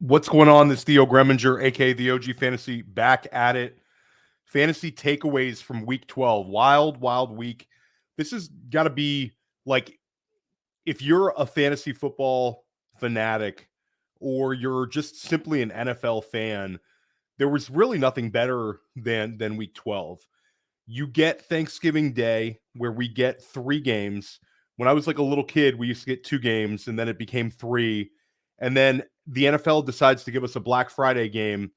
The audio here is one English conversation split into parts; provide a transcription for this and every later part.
What's going on? This Theo Gremminger, aka the OG Fantasy, back at it. Fantasy takeaways from week 12. Wild, wild week. This has got to be like, if you're a fantasy football fanatic or you're just simply an NFL fan, there was really nothing better than week 12. You get Thanksgiving Day, where we get 3 games. When I was like a little kid, we used to get 2 games, and then it became 3. And then the NFL decides to give us a Black Friday game,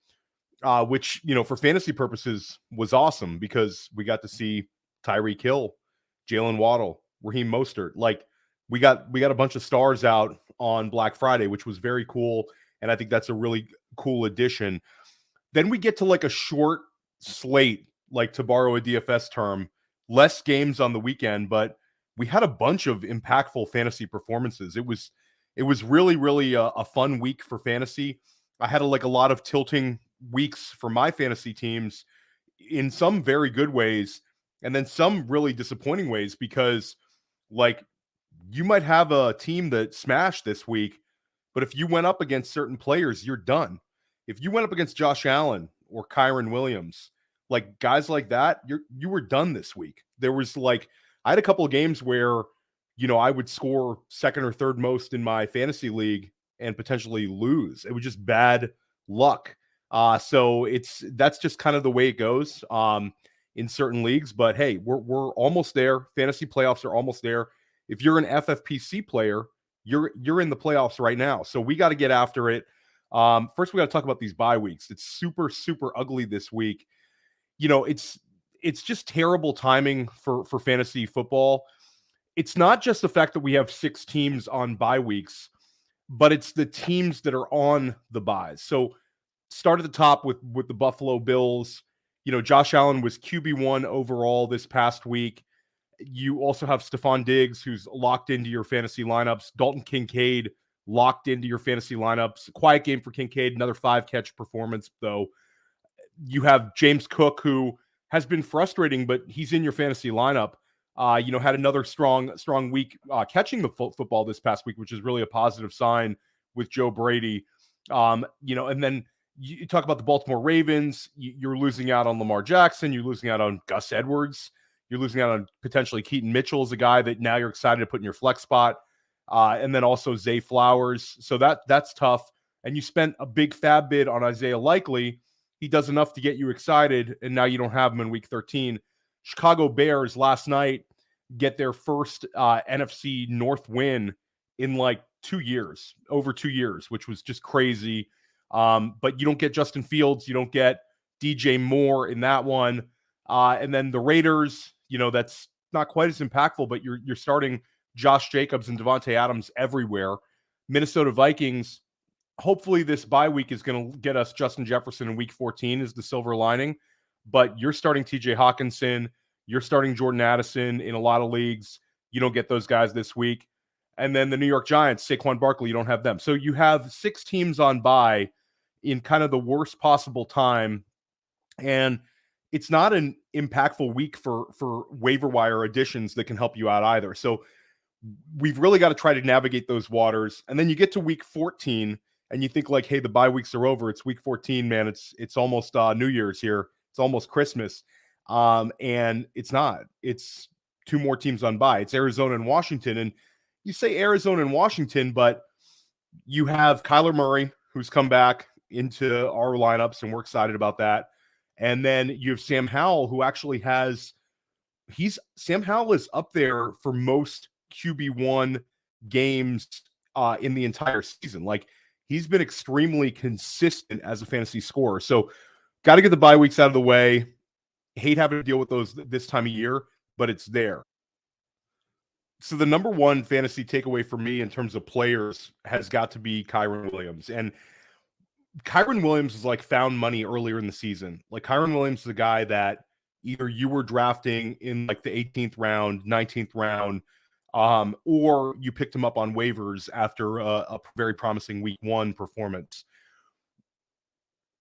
which, for fantasy purposes was awesome because we got to see Tyreek Hill, Jalen Waddle, Raheem Mostert. Like we got a bunch of stars out on Black Friday, which was very cool. And I think that's a really cool addition. Then we get to like a short slate, like to borrow a DFS term, less games on the weekend, but we had a bunch of impactful fantasy performances. It was really, really a fun week for fantasy. I had a lot of tilting weeks for my fantasy teams in some very good ways, and then some really disappointing ways because, like, you might have a team that smashed this week, but if you went up against certain players, you're done. If you went up against Josh Allen or Kyren Williams, like guys like that, you were done this week. There was I had a couple of games where I would score second or third most in my fantasy league and potentially lose. It was just bad luck. So that's just kind of the way it goes in certain leagues. But hey, we're almost there. Fantasy playoffs are almost there. If you're an FFPC player, you're in the playoffs right now. So we got to get after it. First, we got to talk about these bye weeks. It's super, super ugly this week. It's just terrible timing for fantasy football. It's not just the fact that we have 6 teams on bye weeks, but it's the teams that are on the byes. So start at the top with the Buffalo Bills. Josh Allen was QB1 overall this past week. You also have Stephon Diggs, who's locked into your fantasy lineups. Dalton Kincaid locked into your fantasy lineups. Quiet game for Kincaid, another 5-catch performance, though. You have James Cook, who has been frustrating, but he's in your fantasy lineup. Had another strong week catching the football this past week, which is really a positive sign with Joe Brady. And then you talk about the Baltimore Ravens. You're losing out on Lamar Jackson. You're losing out on Gus Edwards. You're losing out on potentially Keaton Mitchell as a guy that now you're excited to put in your flex spot. And then also Zay Flowers. So that's tough. And you spent a big fab bid on Isaiah Likely. He does enough to get you excited, and now you don't have him in week 13. Chicago Bears last night get their first NFC North win in like 2 years, over 2 years, which was just crazy. But you don't get Justin Fields. You don't get DJ Moore in that one. And then the Raiders, that's not quite as impactful, but you're starting Josh Jacobs and Devontae Adams everywhere. Minnesota Vikings, hopefully this bye week is going to get us Justin Jefferson in week 14 is the silver lining. But you're starting TJ Hawkinson. You're starting Jordan Addison in a lot of leagues. You don't get those guys this week. And then the New York Giants, Saquon Barkley, you don't have them. So you have 6 teams on bye in kind of the worst possible time. And it's not an impactful week for waiver wire additions that can help you out either. So we've really got to try to navigate those waters. And then you get to week 14 and you think hey, the bye weeks are over. It's week 14, man. It's almost New Year's here. It's almost Christmas. And it's not. It's 2 more teams on bye. It's Arizona and Washington. And you say Arizona and Washington, but you have Kyler Murray, who's come back into our lineups, and we're excited about that. And then you have Sam Howell, who actually Sam Howell is up there for most QB1 games in the entire season. He's been extremely consistent as a fantasy scorer. So got to get the bye weeks out of the way. Hate having to deal with those this time of year, but it's there. So the number one fantasy takeaway for me in terms of players has got to be Kyren Williams. And Kyren Williams is found money earlier in the season. Kyren Williams is a guy that either you were drafting in the 18th round, 19th round, or you picked him up on waivers after a very promising week 1 performance.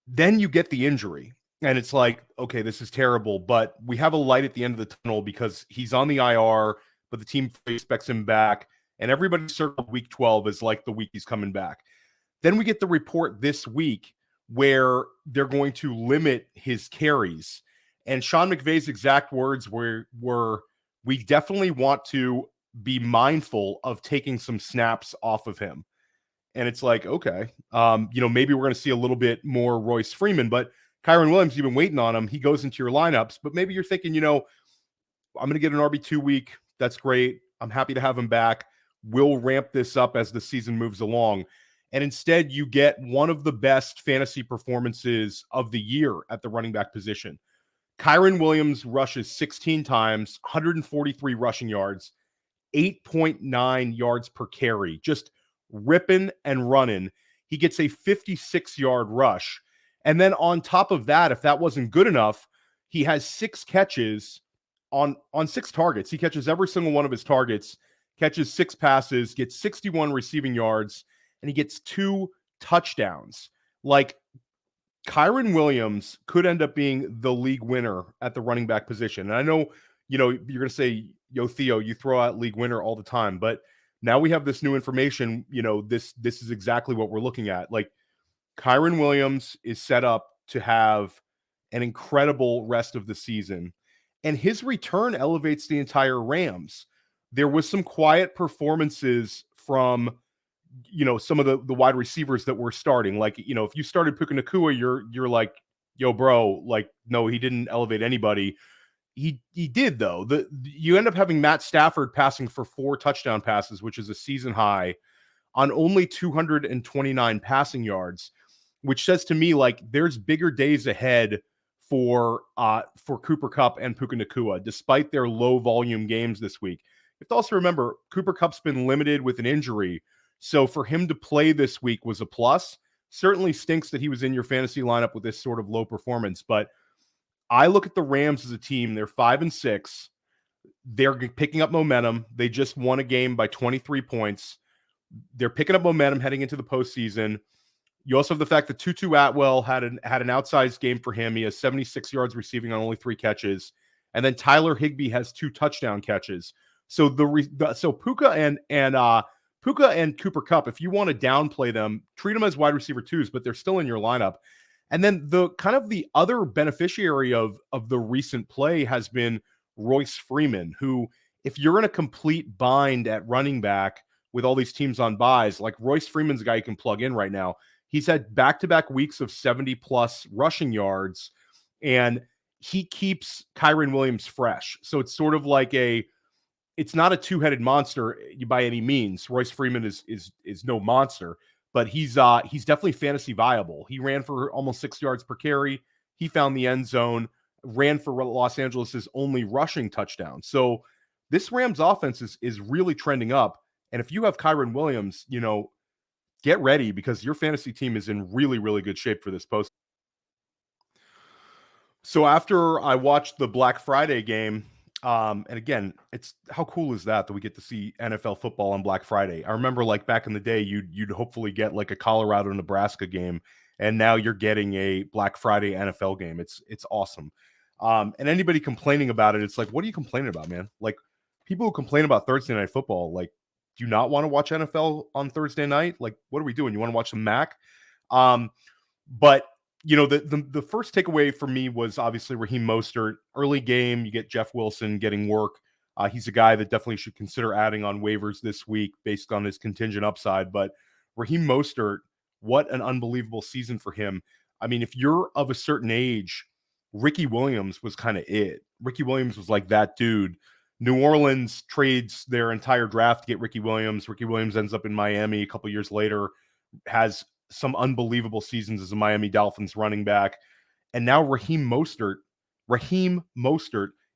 Then you get the injury, and it's okay, this is terrible, but we have a light at the end of the tunnel because he's on the IR, but the team expects him back, and everybody circled week 12 as the week he's coming back. Then we get the report this week where they're going to limit his carries. And Sean McVay's exact words were we definitely want to be mindful of taking some snaps off of him. And it's like, okay, maybe we're going to see a little bit more Royce Freeman, but Kyren Williams, you've been waiting on him. He goes into your lineups, but maybe you're thinking, I'm going to get an RB2 week. That's great. I'm happy to have him back. We'll ramp this up as the season moves along. And instead, you get one of the best fantasy performances of the year at the running back position. Kyren Williams rushes 16 times, 143 rushing yards, 8.9 yards per carry, just ripping and running. He gets a 56-yard rush. And then on top of that, if that wasn't good enough, he has 6 catches on 6 targets. He catches every single one of his targets, catches 6 passes, gets 61 receiving yards, and he gets 2 touchdowns. Like, Kyren Williams could end up being the league winner at the running back position. And I know, you're going to say, yo, Theo, you throw out league winner all the time, but now we have this new information. This is exactly what we're looking at. Like, Kyren Williams is set up to have an incredible rest of the season, and his return elevates the entire Rams. There was some quiet performances from some of the wide receivers that were starting. Like, if you started Puka Nacua, you're like, yo, bro, like, no, he didn't elevate anybody. He did, though. You end up having Matt Stafford passing for 4 touchdown passes, which is a season high, on only 229 passing yards, which says to me, like, there's bigger days ahead for Cooper Kupp and Puka Nacua, despite their low volume games this week. You have to also remember, Cooper Kupp's been limited with an injury. So for him to play this week was a plus. Certainly stinks that he was in your fantasy lineup with this sort of low performance. But I look at the Rams as a team. They're 5-6. They're picking up momentum. They just won a game by 23 points. They're picking up momentum heading into the postseason. You also have the fact that Tutu Atwell had an outsized game for him. He has 76 yards receiving on only 3 catches. And then Tyler Higbee has 2 touchdown catches. So Puka and Cooper Kupp, if you want to downplay them, treat them as wide receiver 2s, but they're still in your lineup. And then the kind of the other beneficiary of the recent play has been Royce Freeman, who, if you're in a complete bind at running back with all these teams on buys, like, Royce Freeman's a guy you can plug in right now. He's had back-to-back weeks of 70-plus rushing yards, and he keeps Kyren Williams fresh. So it's sort of like it's not a 2-headed monster by any means. Royce Freeman is no monster, but he's definitely fantasy viable. He ran for almost 6 yards per carry. He found the end zone, ran for Los Angeles' only rushing touchdown. So this Rams offense is really trending up. And if you have Kyren Williams, get ready, because your fantasy team is in really, really good shape for this post. So after I watched the Black Friday game, and again, it's how cool is that we get to see NFL football on Black Friday. I remember, like, back in the day, you'd hopefully get like a Colorado Nebraska game, and now you're getting a Black Friday NFL game. It's awesome. And anybody complaining about it, it's like, what are you complaining about, man? Like, people who complain about Thursday Night Football, like, do you not want to watch NFL on Thursday night? Like, what are we doing? You want to watch some Mac? But the first takeaway for me was obviously Raheem Mostert. Early game, you get Jeff Wilson getting work. He's a guy that definitely should consider adding on waivers this week based on his contingent upside. But Raheem Mostert, what an unbelievable season for him. I mean, if you're of a certain age, Ricky Williams was kind of it. Ricky Williams was like that dude. New Orleans trades their entire draft to get Ricky Williams. Ricky Williams ends up in Miami a couple years later, has some unbelievable seasons as a Miami Dolphins running back. And now Raheem Mostert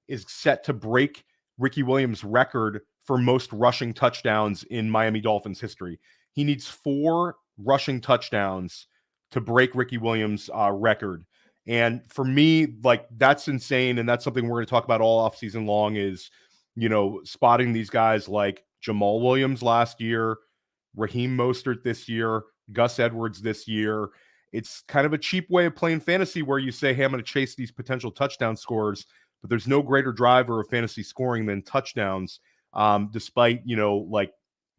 is set to break Ricky Williams' record for most rushing touchdowns in Miami Dolphins history. He needs 4 rushing touchdowns to break Ricky Williams' record. And for me, like, that's insane. And that's something we're going to talk about all offseason long is, spotting these guys like Jamal Williams last year, Raheem Mostert this year, Gus Edwards this year. It's kind of a cheap way of playing fantasy where you say, hey, I'm going to chase these potential touchdown scores, but there's no greater driver of fantasy scoring than touchdowns, despite, like,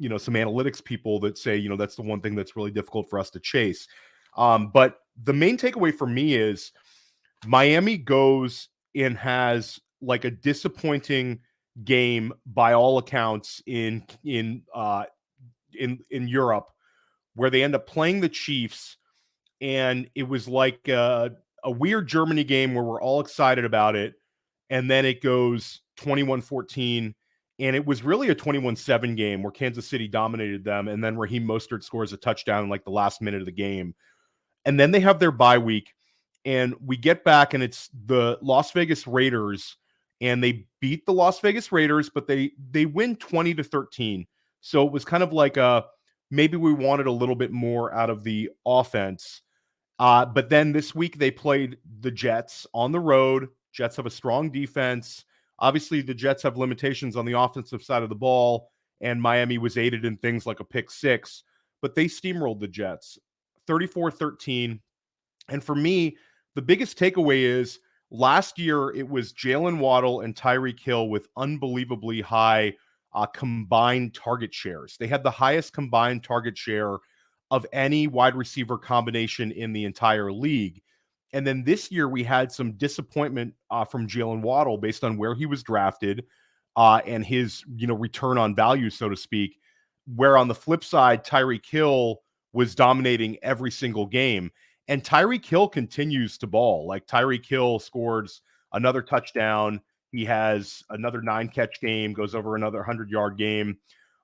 some analytics people that say, that's the one thing that's really difficult for us to chase. But the main takeaway for me is Miami goes and has like a disappointing game by all accounts in Europe, where they end up playing the Chiefs, and it was like a weird Germany game where we're all excited about it, and then it goes 21-14, and it was really a 21-7 game where Kansas City dominated them, and then Raheem Mostert scores a touchdown in like the last minute of the game. And then they have their bye week, and we get back, and it's the Las Vegas Raiders, and they beat the Las Vegas Raiders, but they win 20-13. So it was kind of like maybe we wanted a little bit more out of the offense. But then this week they played the Jets on the road. Jets have a strong defense. Obviously, the Jets have limitations on the offensive side of the ball, and Miami was aided in things like a pick six, but they steamrolled the Jets 34-13. And for me, the biggest takeaway is last year it was Jalen Waddle and Tyreek Hill with unbelievably high combined target shares. They had the highest combined target share of any wide receiver combination in the entire league. And then this year we had some disappointment from Jalen Waddle based on where he was drafted and his return on value, so to speak, where on the flip side, Tyreek Hill was dominating every single game. And Tyreek Hill continues to ball. Like Tyreek Hill scores another touchdown. He has another 9-catch game, goes over another 100-yard game.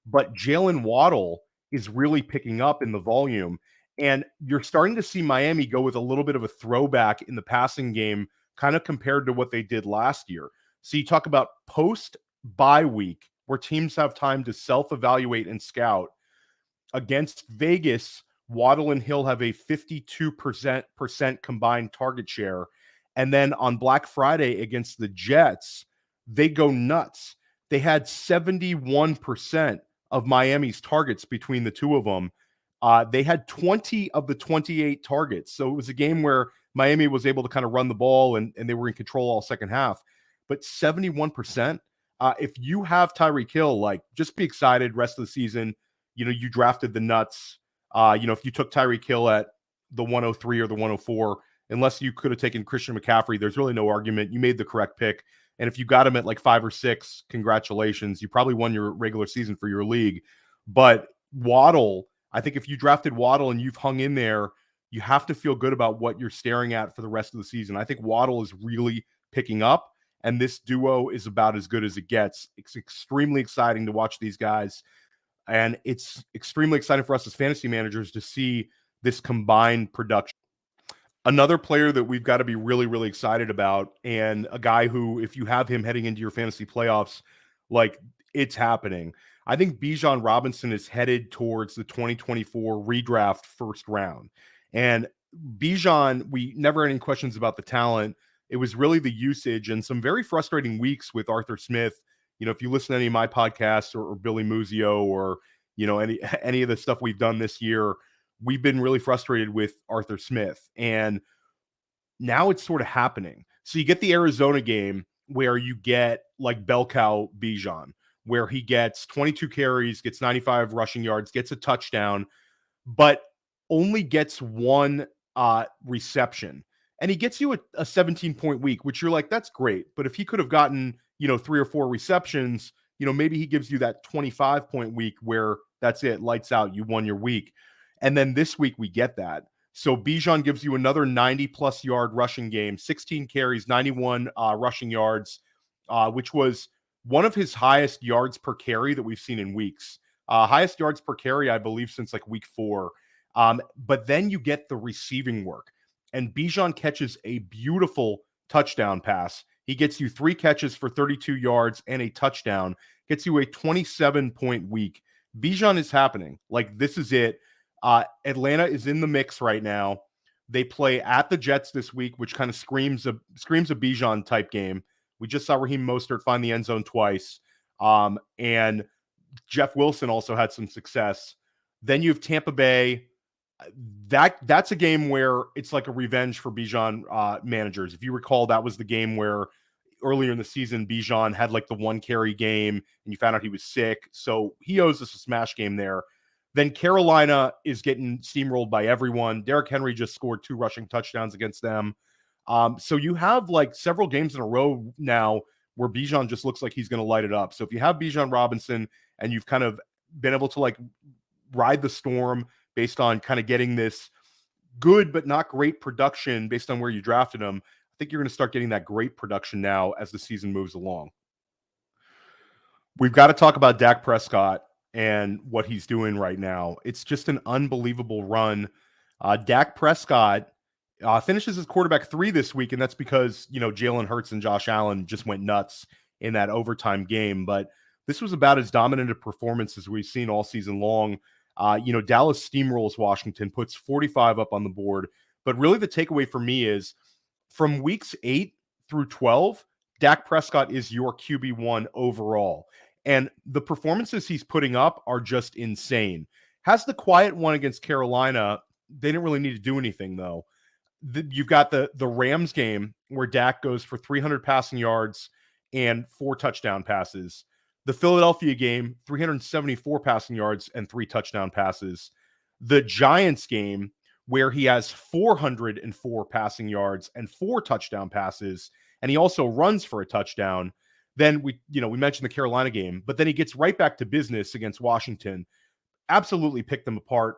But Jalen Waddle is really picking up in the volume. And you're starting to see Miami go with a little bit of a throwback in the passing game, kind of compared to what they did last year. So you talk about post-bye week, where teams have time to self-evaluate and scout. Against Vegas, Waddle and Hill have a 52% combined target share. And then on Black Friday against the Jets, they go nuts. They had 71% of Miami's targets between the two of them. They had 20 of the 28 targets. So it was a game where Miami was able to kind of run the ball and they were in control all second half. But 71%, if you have Tyreek Hill, like just be excited rest of the season. You drafted the nuts. If you took Tyreek Hill at the 103 or the 104, unless you could have taken Christian McCaffrey, there's really no argument. You made the correct pick. And if you got him at like 5 or 6, congratulations. You probably won your regular season for your league. But Waddle, I think if you drafted Waddle and you've hung in there, you have to feel good about what you're staring at for the rest of the season. I think Waddle is really picking up, and this duo is about as good as it gets. It's extremely exciting to watch these guys. And it's extremely exciting for us as fantasy managers to see this combined production. Another player that we've got to be really, really excited about, and a guy who, if you have him heading into your fantasy playoffs, like it's happening. I think Bijan Robinson is headed towards the 2024 redraft first round. And Bijan, we never had any questions about the talent. It was really the usage and some very frustrating weeks with Arthur Smith. If you listen to any of my podcasts or Billy Muzio or, any of the stuff we've done this year, we've been really frustrated with Arthur Smith. And now it's sort of happening. So you get the Arizona game where you get like bell cow Bijan, where he gets 22 carries, gets 95 rushing yards, gets a touchdown, but only gets one reception. And he gets you a 17-point week, which you're like, that's great. But if he could have gotten 3 or 4 receptions, maybe he gives you that 25-point week where that's it, lights out, you won your week. And then this week we get that. So Bijan gives you another 90-plus yard rushing game, 16 carries, 91 rushing yards, which was one of his highest yards per carry that we've seen in weeks. Highest yards per carry, I believe, since like week 4. But then you get the receiving work. And Bijan catches a beautiful touchdown pass. He gets you 3 catches for 32 yards and a touchdown, gets you a 27-point week. Bijan is happening. Like, this is it. Atlanta is in the mix right now. They play at the Jets this week, which kind of screams a Bijan type game. We just saw Raheem Mostert find the end zone twice. And Jeff Wilson also had some success. Then you have Tampa Bay. That's a game where it's like a revenge for Bijan managers. If you recall, that was the game where earlier in the season, Bijan had like the 1 carry game and you found out he was sick. So he owes us a smash game there. Then Carolina is getting steamrolled by everyone. Derrick Henry just scored 2 rushing touchdowns against them. So you have like several games in a row now where Bijan just looks like he's going to light it up. So if you have Bijan Robinson and you've kind of been able to like ride the storm based on kind of getting this good but not great production based on where you drafted him, I think you're going to start getting that great production now as the season moves along. We've got to talk about Dak Prescott and what he's doing right now. It's just an unbelievable run. Dak Prescott finishes as quarterback 3 this week, and that's because, Jalen Hurts and Josh Allen just went nuts in that overtime game. But this was about as dominant a performance as we've seen all season long. Dallas steamrolls Washington, puts 45 up on the board. But really the takeaway for me is from weeks 8 through 12, Dak Prescott is your QB1 overall. And the performances he's putting up are just insane. Has the quiet one against Carolina. They didn't really need to do anything, though. You've got the Rams game where Dak goes for 300 passing yards and 4 touchdown passes. The Philadelphia game, 374 passing yards and 3 touchdown passes. The Giants game, where he has 404 passing yards and 4 touchdown passes, and he also runs for a touchdown. Then we mentioned the Carolina game, but then he gets right back to business against Washington. Absolutely picked them apart.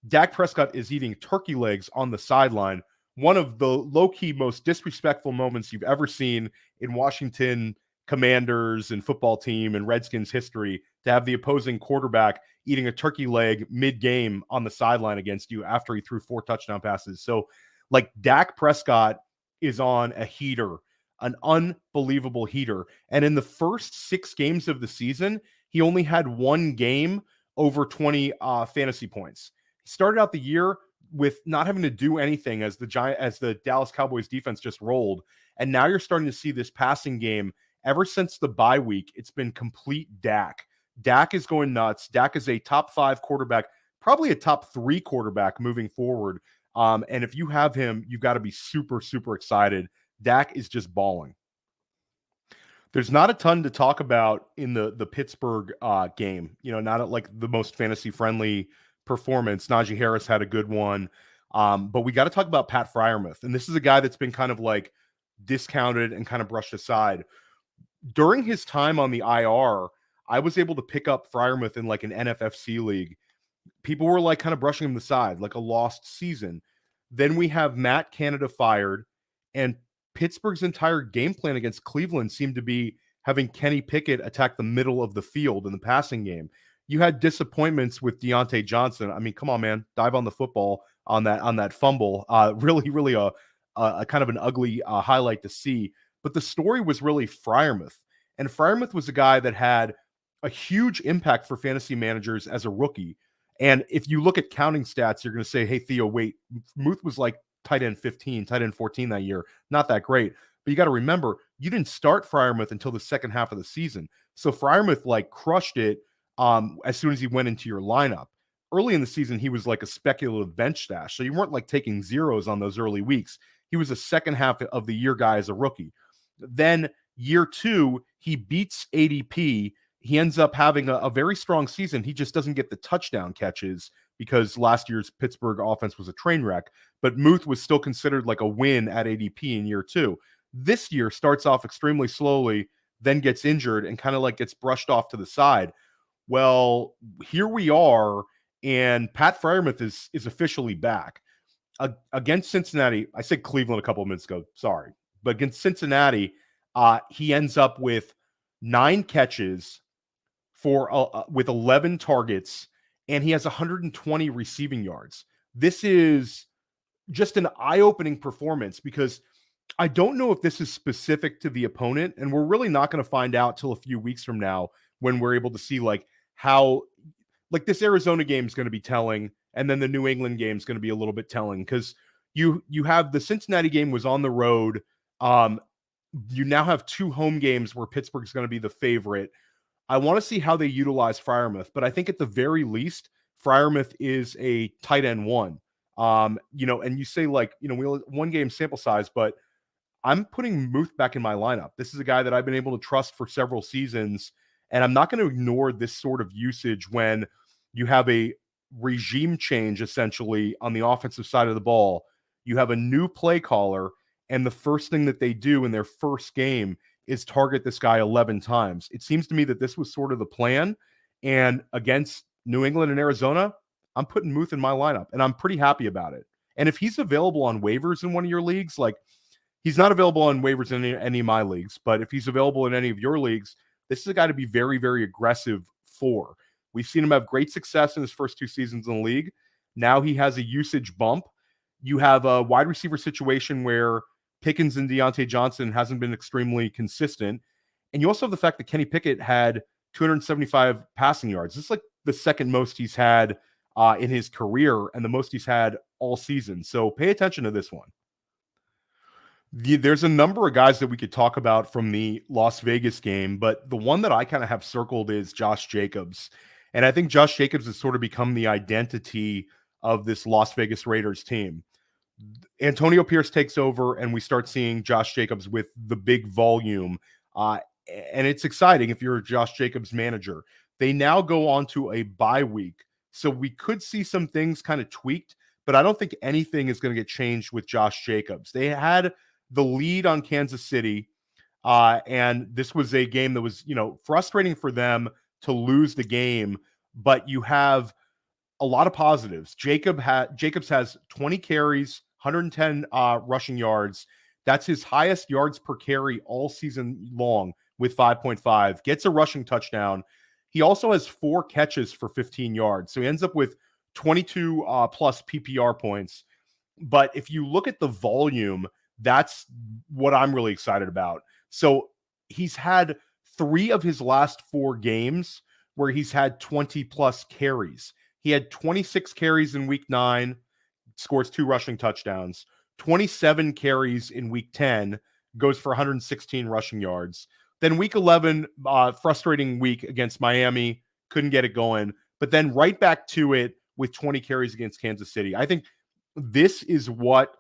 Dak Prescott is eating turkey legs on the sideline. One of the low-key most disrespectful moments you've ever seen in Washington Commanders and football team and Redskins history, to have the opposing quarterback eating a turkey leg mid-game on the sideline against you after he threw 4 touchdown passes. So, like, Dak Prescott is on a heater, an unbelievable heater. And in the first 6 games of the season, he only had 1 game over 20 fantasy points. He started out the year with not having to do anything as the Dallas Cowboys defense just rolled. And now you're starting to see this passing game. Ever since the bye week, it's been complete Dak. Dak is going nuts. Dak is a top 5 quarterback, probably a top 3 quarterback moving forward. And if you have him, you've got to be super, super excited. Dak is just balling. There's not a ton to talk about in the Pittsburgh game. Not like the most fantasy-friendly performance. Najee Harris had a good one. But we got to talk about Pat Freiermuth. And this is a guy that's been kind of like discounted and kind of brushed aside. During his time on the IR, I was able to pick up Freiermuth in like an NFFC league. People were like kind of brushing him aside, like a lost season. Then we have Matt Canada fired, and Pittsburgh's entire game plan against Cleveland seemed to be having Kenny Pickett attack the middle of the field in the passing game. You had disappointments with Deontay Johnson. I mean, come on, man, dive on the football on that fumble. Really a kind of an ugly highlight to see. But the story was really Freiermuth. And Freiermuth was a guy that had a huge impact for fantasy managers as a rookie. And if you look at counting stats, you're going to say, hey, Theo, wait, Muth was like tight end 15, tight end 14 that year. Not that great. But you got to remember, you didn't start Freiermuth until the second half of the season. So Freiermuth like crushed it as soon as he went into your lineup. Early in the season, he was like a speculative bench stash. So you weren't like taking zeros on those early weeks. He was a second half of the year guy as a rookie. Then year 2, he beats ADP. He ends up having a very strong season. He just doesn't get the touchdown catches because last year's Pittsburgh offense was a train wreck. But Muth was still considered like a win at ADP in year 2. This year starts off extremely slowly, then gets injured and kind of like gets brushed off to the side. Well, here we are, and Pat Freiermuth is officially back. Against Cincinnati, I said Cleveland a couple of minutes ago, sorry. But against Cincinnati, he ends up with 9 catches with 11 targets, and he has 120 receiving yards. This is just an eye-opening performance because I don't know if this is specific to the opponent, and we're really not going to find out till a few weeks from now when we're able to see like how like this Arizona game is going to be telling, and then the New England game is going to be a little bit telling because you have the Cincinnati game was on the road. You now have 2 home games where Pittsburgh's going to be the favorite. I want to see how they utilize Freiermuth, but I think at the very least, Freiermuth is a tight end 1. And you say like, we only 1 game sample size, but I'm putting Muth back in my lineup. This is a guy that I've been able to trust for several seasons, and I'm not going to ignore this sort of usage when you have a regime change essentially on the offensive side of the ball. You have a new play caller, and the first thing that they do in their first game is target this guy 11 times. It seems to me that this was sort of the plan, and against New England and Arizona, I'm putting Muth in my lineup, and I'm pretty happy about it. And if he's available on waivers in one of your leagues, like he's not available on waivers in any of my leagues, but if he's available in any of your leagues, this is a guy to be very, very aggressive for. We've seen him have great success in his first 2 seasons in the league. Now he has a usage bump. You have a wide receiver situation where Pickens and Deontay Johnson hasn't been extremely consistent. And you also have the fact that Kenny Pickett had 275 passing yards. This is like the second most he's had in his career and the most he's had all season. So pay attention to this one. There's a number of guys that we could talk about from the Las Vegas game, but the one that I kind of have circled is Josh Jacobs. And I think Josh Jacobs has sort of become the identity of this Las Vegas Raiders team. Antonio Pierce takes over, and we start seeing Josh Jacobs with the big volume. And it's exciting if you're a Josh Jacobs manager. They now go on to a bye week, so we could see some things kind of tweaked, but I don't think anything is going to get changed with Josh Jacobs. They had the lead on Kansas City, and this was a game that was, frustrating for them to lose the game, but you have a lot of positives. Jacobs has 20 carries, 110 rushing yards. That's his highest yards per carry all season long with 5.5. Gets a rushing touchdown. He also has 4 catches for 15 yards. So he ends up with 22 plus PPR points. But if you look at the volume, that's what I'm really excited about. So he's had 3 of his last 4 games where he's had 20 plus carries. He had 26 carries in week 9, scores 2 rushing touchdowns, 27 carries in week 10, goes for 116 rushing yards. Then week 11, frustrating week against Miami, couldn't get it going, but then right back to it with 20 carries against Kansas City. I think this is what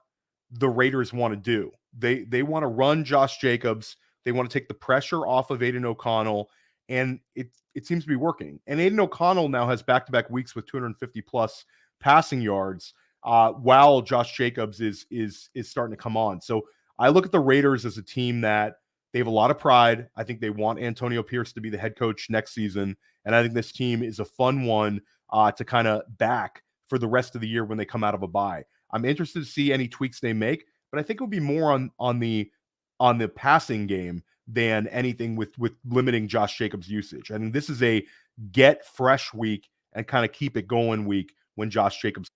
the Raiders want to do. They want to run Josh Jacobs. They want to take the pressure off of Aiden O'Connell, and it seems to be working. And Aiden O'Connell now has back-to-back weeks with 250 plus passing yards, while Josh Jacobs is starting to come on. So I look at the Raiders as a team that they have a lot of pride. I think they want Antonio Pierce to be the head coach next season, and I think this team is a fun one to kind of back for the rest of the year when they come out of a bye. I'm interested to see any tweaks they make, but I think it will be more on the passing game than anything with limiting Josh Jacobs' usage. I think this is a get fresh week and kind of keep it going week when Josh Jacobs.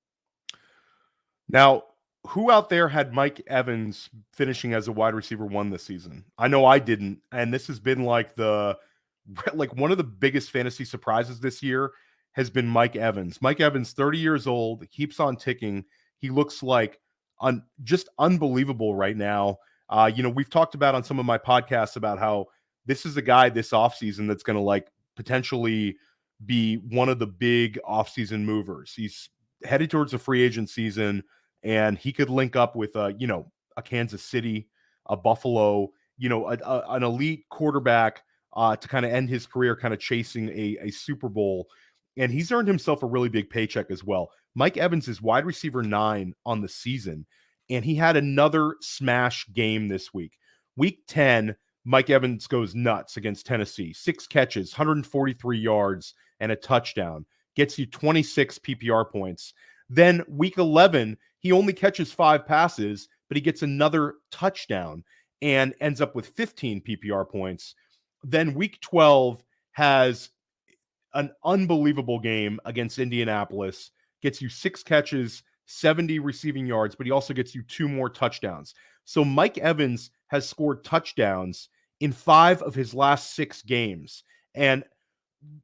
Now, who out there had Mike Evans finishing as a wide receiver 1 this season? I know I didn't, and this has been like one of the biggest fantasy surprises this year has been Mike Evans. Mike Evans, 30 years old, keeps on ticking. He looks like just unbelievable right now. We've talked about on some of my podcasts about how this is a guy this offseason that's going to potentially be one of the big offseason movers. He's headed towards a free agent season, and he could link up with a Kansas City, a Buffalo, an elite quarterback to kind of end his career kind of chasing a Super Bowl. And he's earned himself a really big paycheck as well. Mike Evans is wide receiver 9 on the season, and he had another smash game this week. Week 10, Mike Evans goes nuts against Tennessee. 6 catches, 143 yards, and a touchdown. Gets you 26 PPR points. Then week 11, he only catches 5 passes, but he gets another touchdown and ends up with 15 PPR points. Then week 12 has an unbelievable game against Indianapolis, gets you 6 catches, 70 receiving yards, but he also gets you 2 more touchdowns. So Mike Evans has scored touchdowns in 5 of his last 6 games. And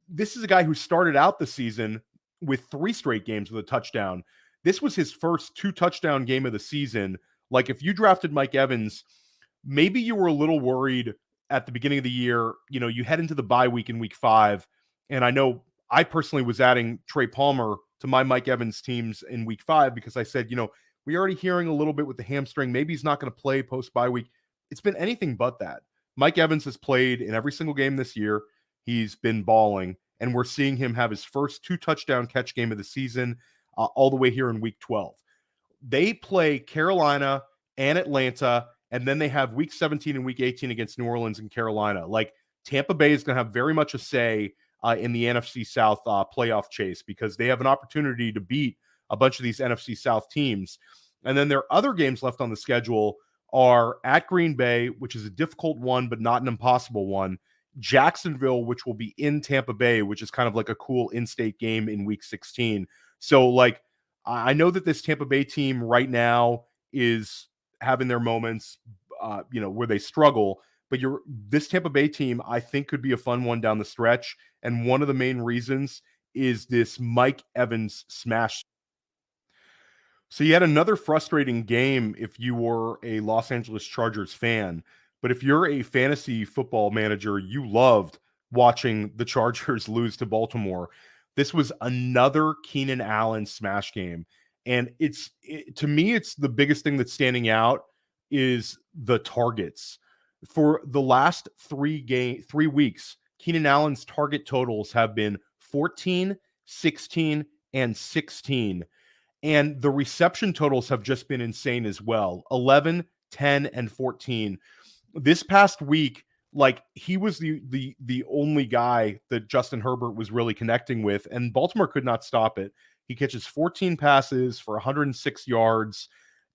this is a guy who started out the season with 3 straight games with a touchdown. This was his first 2-touchdown game of the season. Like, if you drafted Mike Evans, maybe you were a little worried at the beginning of the year. You head into the bye week in week 5. And I know I personally was adding Trey Palmer to my Mike Evans teams in week 5 because I said, we're already hearing a little bit with the hamstring. Maybe he's not going to play post-bye week. it's been anything but that. Mike Evans has played in every single game this year. He's been balling, and we're seeing him have his first 2 touchdown catch game of the season all the way here in week 12. They play Carolina and Atlanta, and then they have week 17 and week 18 against New Orleans and Carolina. Like, Tampa Bay is going to have very much a say in the NFC South playoff chase, because they have an opportunity to beat a bunch of these NFC South teams. And then their other games left on the schedule are at Green Bay, which is a difficult one, but not an impossible one. Jacksonville, which will be in Tampa Bay, which is kind of like a cool in-state game in week 16. So, like, I know that this Tampa Bay team right now is having their moments, where they struggle. But this Tampa Bay team, I think, could be a fun one down the stretch. And one of the main reasons is this Mike Evans smash. So you had another frustrating game if you were a Los Angeles Chargers fan. But if you're a fantasy football manager, you loved watching the Chargers lose to Baltimore. This was another Keenan Allen smash game. And to me, it's the biggest thing that's standing out is the targets. For the last 3 weeks, Keenan Allen's target totals have been 14, 16, and 16. And the reception totals have just been insane as well. 11, 10, and 14. This past week, like, he was the only guy that Justin Herbert was really connecting with, and Baltimore could not stop it. He catches 14 passes for 106 yards,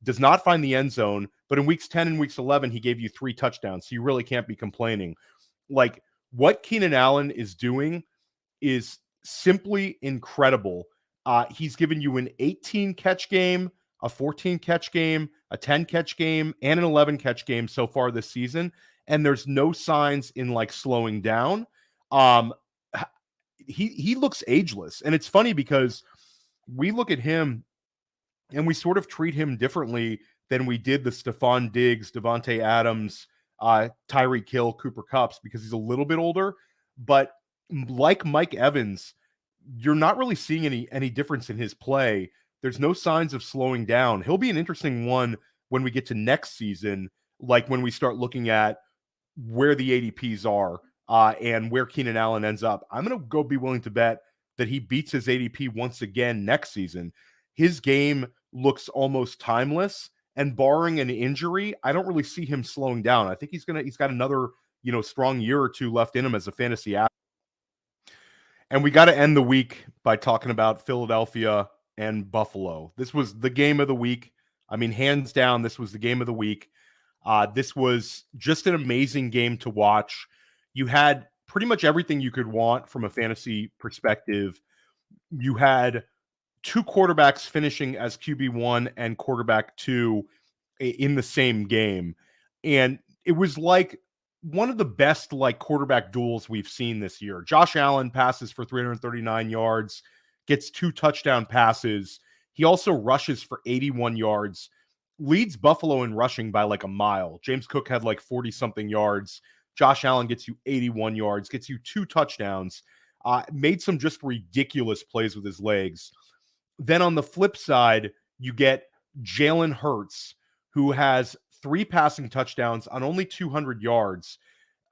does not find the end zone, but in weeks 10 and weeks 11, he gave you 3 touchdowns, so you really can't be complaining. Like, what Keenan Allen is doing is simply incredible. He's given you an 18-catch game, a 14-catch game, a 10-catch game, and an 11-catch game so far this season, and there's no signs in, like, slowing down. He looks ageless, and it's funny because we look at him and we sort of treat him differently than we did the Stephon Diggs, Devontae Adams, Tyreek Hill, Cooper Kupps, because he's a little bit older. But like Mike Evans, you're not really seeing any difference in his play. There's no signs of slowing down. He'll be an interesting one when we get to next season, like when we start looking at where the ADPs are and where Keenan Allen ends up. I'm going to be willing to bet that he beats his ADP once again next season. His game looks almost timeless, and barring an injury, I don't really see him slowing down. I think he's got another, strong year or two left in him as a fantasy athlete. And we got to end the week by talking about Philadelphia and Buffalo. This was the game of the week. I mean, hands down, this was the game of the week. This was just an amazing game to watch. You had pretty much everything you could want from a fantasy perspective. You had 2 quarterbacks finishing as QB1 and quarterback 2 in the same game. And it was like one of the best, like, quarterback duels we've seen this year. Josh Allen passes for 339 yards, gets 2 touchdown passes. He also rushes for 81 yards, leads Buffalo in rushing by like a mile. James Cook had like 40-something yards. Josh Allen gets you 81 yards, gets you 2 touchdowns, made some just ridiculous plays with his legs. Then on the flip side, you get Jalen Hurts, who has 3 passing touchdowns on only 200 yards.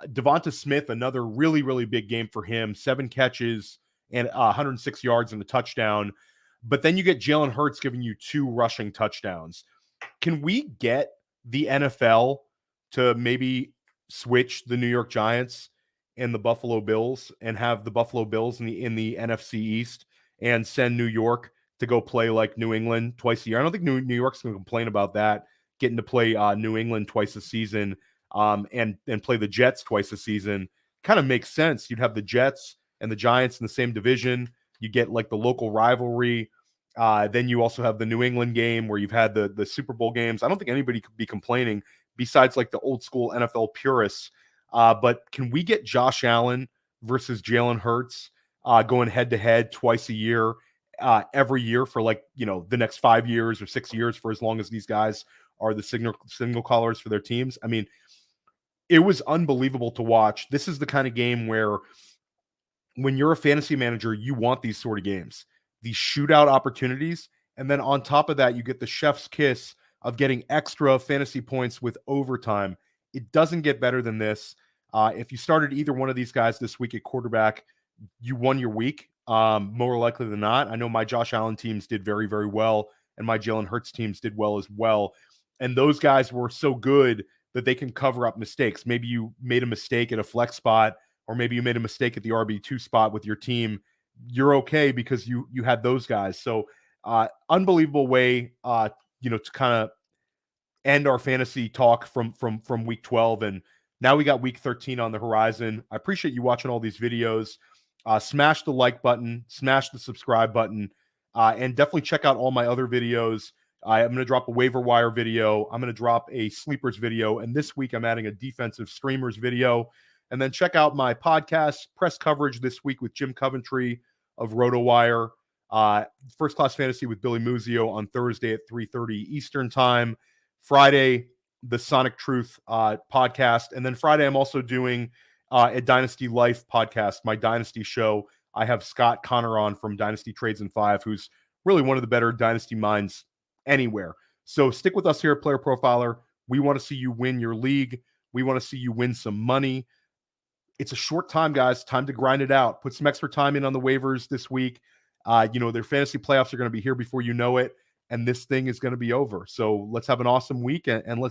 Devonta Smith, another really, really big game for him, 7 catches and 106 yards and a touchdown. But then you get Jalen Hurts giving you 2 rushing touchdowns. Can we get the NFL to maybe switch the New York Giants and the Buffalo Bills and have the Buffalo Bills in the NFC East and send New York to go play like New England twice a year? I don't think New York's going to complain about that, getting to play New England twice a season and play the Jets twice a season. Kind of makes sense. You'd have the Jets and the Giants in the same division. You get like the local rivalry. Then you also have the New England game where you've had the Super Bowl games. I don't think anybody could be complaining besides like the old school NFL purists. But can we get Josh Allen versus Jalen Hurts going head to head twice a year, every year for like, the next 5 years or 6 years, for as long as these guys are the signal callers for their teams? I mean, it was unbelievable to watch. This is the kind of game where when you're a fantasy manager, you want these sort of games, these shootout opportunities. And then on top of that, you get the chef's kiss of getting extra fantasy points with overtime. It doesn't get better than this. If you started either one of these guys this week at quarterback, you won your week, more likely than not. I know my Josh Allen teams did very, very well, and my Jalen Hurts teams did well as well. And those guys were so good that they can cover up mistakes. Maybe you made a mistake at a flex spot, or maybe you made a mistake at the RB2 spot with your team. You're okay because you had those guys. So unbelievable way, to kind of end our fantasy talk from week 12. And now we got week 13 on the horizon. I appreciate you watching all these videos. Smash the like button, smash the subscribe button, and definitely check out all my other videos. I'm going to drop a waiver wire video. I'm going to drop a sleepers video. And this week I'm adding a defensive streamers video. And then check out my podcast, Press Coverage, this week with Jim Coventry of RotoWire. First Class Fantasy with Billy Muzio on Thursday at 3:30 Eastern Time. Friday, the Sonic Truth podcast. And then Friday, I'm also doing a Dynasty Life podcast, my Dynasty show. I have Scott Connor on from Dynasty Trades in 5, who's really one of the better Dynasty minds anywhere. So stick with us here at Player Profiler. We want to see you win your league. We want to see you win some money. It's a short time, guys. Time to grind it out. Put some extra time in on the waivers this week. Their fantasy playoffs are going to be here before you know it, and this thing is going to be over. So let's have an awesome week, and let's